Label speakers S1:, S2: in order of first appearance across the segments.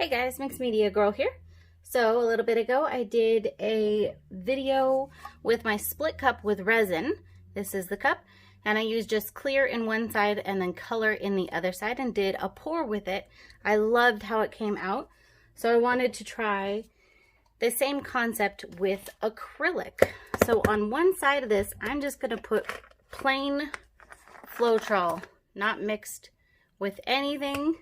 S1: Hey guys, Mixed Media Girl here. So a little bit ago I did a video with my split cup with resin. This is the cup, and I used just clear in one side and then color in the other side and did a pour with it. I loved how it came out, so I wanted to try the same concept with acrylic. So on one side of this I'm just going to put plain floetrol, not mixed with anything.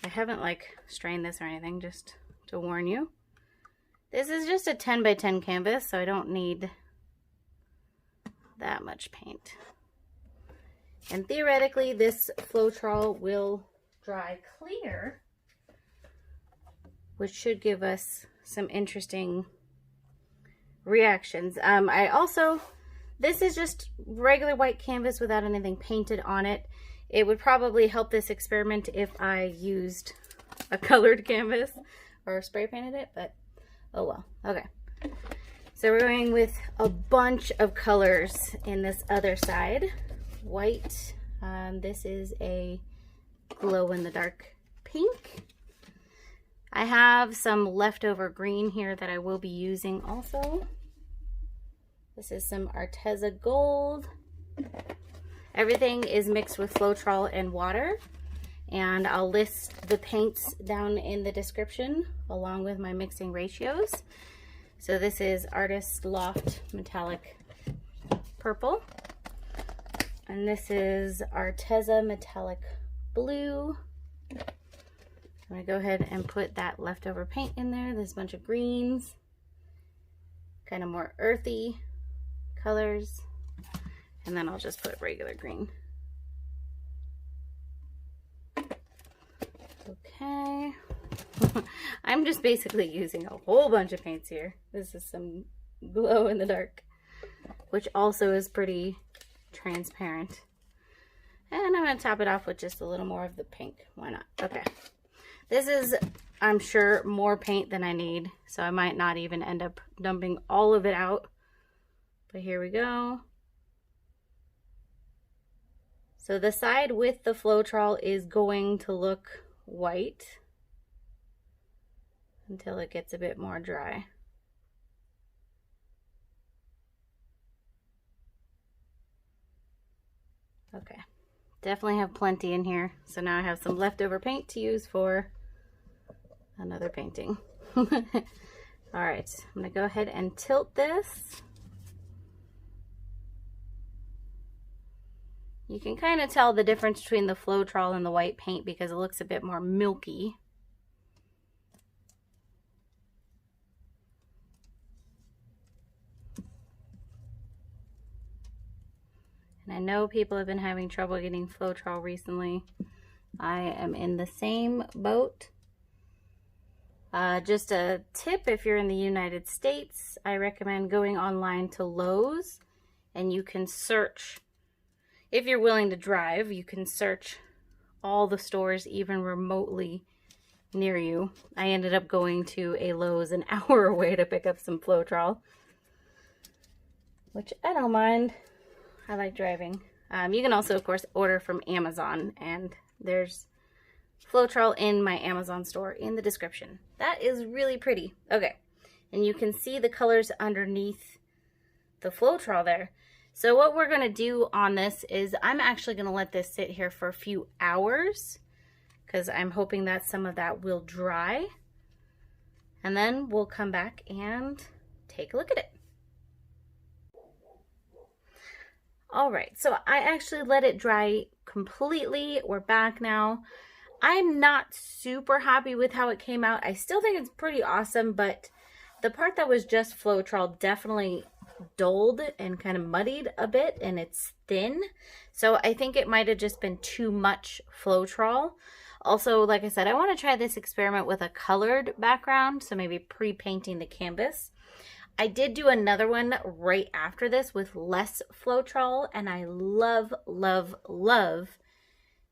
S1: I haven't strained this or anything, just to warn you. This is just a 10 by 10 canvas, so I don't need that much paint. And theoretically, this floetrol will dry clear, which should give us some interesting reactions. This is just regular white canvas without anything painted on it. It would probably help this experiment if I used a colored canvas or spray painted it, but oh well. Okay, so we're going with a bunch of colors in this other side. White, this is a glow-in-the-dark pink. I have some leftover green here that I will be using also. This is some Arteza gold. Everything is mixed with floetrol and water, and I'll list the paints down in the description along with my mixing ratios. So this is Artist Loft Metallic Purple, and this is Arteza Metallic Blue. I'm going to go ahead and put that leftover paint in there. There's a bunch of greens, kind of more earthy colors. And then I'll just put regular green. Okay. I'm just basically using a whole bunch of paints here. This is some glow in the dark, which also is pretty transparent. And I'm going to top it off with just a little more of the pink. Why not? Okay. This is, I'm sure, more paint than I need, so I might not even end up dumping all of it out. But here we go. So the side with the floetrol is going to look white until it gets a bit more dry. Okay, definitely have plenty in here. So now I have some leftover paint to use for another painting. All right, I'm gonna go ahead and tilt this. You can kind of tell the difference between the floetrol and the white paint because it looks a bit more milky. And I know people have been having trouble getting floetrol recently. I am in the same boat. Just a tip, if you're in the United States, I recommend going online to Lowe's, and you can search. If you're willing to drive, you can search all the stores even remotely near you. I ended up going to a Lowe's an hour away to pick up some floetrol, which I don't mind. I like driving. You can also, of course, order from Amazon, and there's floetrol in my Amazon store in the description. That is really pretty. Okay, and you can see the colors underneath the floetrol there. So what we're going to do on this is I'm actually going to let this sit here for a few hours because I'm hoping that some of that will dry. And then we'll come back and take a look at it. All right, so I actually let it dry completely. We're back now. I'm not super happy with how it came out. I still think it's pretty awesome, but the part that was just floetrol definitely dulled and kind of muddied a bit, and it's thin, so I think it might have just been too much floetrol. Also, like I said, I want to try this experiment with a colored background, so maybe pre-painting the canvas. I did do another one right after this with less floetrol, and I love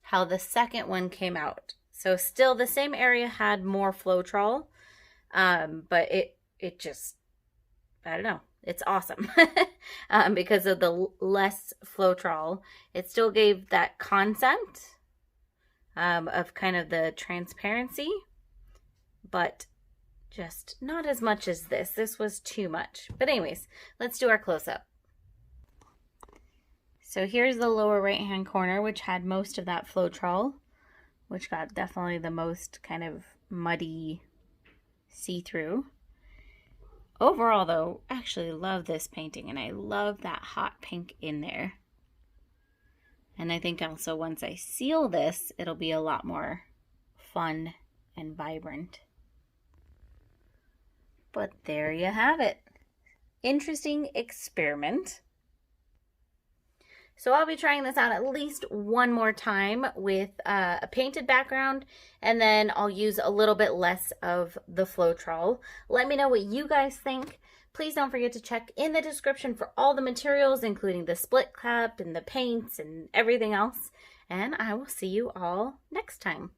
S1: how the second one came out. So still the same area had more floetrol, but it just, I don't know. It's awesome because of the less floetrol. It still gave that concept of kind of the transparency, but just not as much as this. This was too much. But anyways, let's do our close-up. So here's the lower right-hand corner, which had most of that floetrol, which got definitely the most kind of muddy see-through. Overall, though, I actually love this painting, and I love that hot pink in there. And I think also once I seal this, it'll be a lot more fun and vibrant. But there you have it. Interesting experiment. So I'll be trying this out at least one more time with a painted background, and then I'll use a little bit less of the floetrol. Let me know what you guys think. Please don't forget to check in the description for all the materials, including the split cap and the paints and everything else. And I will see you all next time.